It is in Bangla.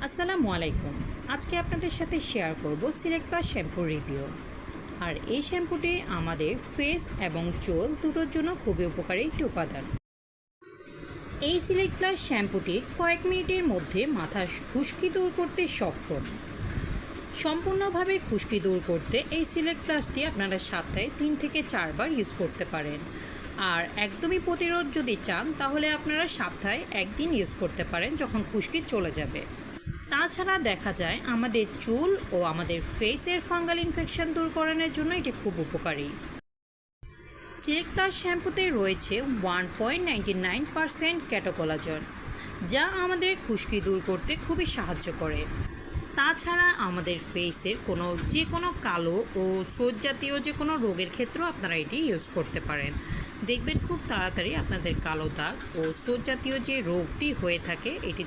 আসসালামু আলাইকুম। আজকে আপনাদের সাথে শেয়ার করব সিলেক্ট প্লাস শ্যাম্পুর রিভিউ। আর এই শ্যাম্পুটি আমাদের ফেস এবং চুল দুটোর জন্য খুবই উপকারী একটি উপাদান। এই সিলেক্ট প্লাস শ্যাম্পুটি কয়েক মিনিটের মধ্যে মাথার খুশকি দূর করতে সক্ষম। সম্পূর্ণভাবে খুশকি দূর করতে এই সিলেক্ট প্লাসটি আপনারা সপ্তাহে 3 থেকে 4 বার ইউজ করতে পারেন। আর একদমই প্রতিরোধ যদি চান তাহলে আপনারা সপ্তাহে একদিন ইউজ করতে পারেন যখন খুশকি চলে যাবে। তাছাড়া দেখা যায় আমাদের চুল ও আমাদের ফেসের ফাঙ্গাল ইনফেকশন দূর করানোর জন্য এটি খুব উপকারী। সিল্ক প্লাস শ্যাম্পুতে রয়েছে 1.99% ক্যাটোকোলাজেন, যা আমাদের খুশকি দূর করতে খুবই সাহায্য করে। তাছাড়া আমাদের ফেসের যে কোনো কালো ও সোজ জাতীয় যে কোনো রোগের ক্ষেত্রেও আপনারা এটি ইউজ করতে পারেন। দেখবেন খুব তাড়াতাড়ি আপনাদের কালো দাগ ও সোজ জাতীয় যে রোগটি হয়ে থাকে এটি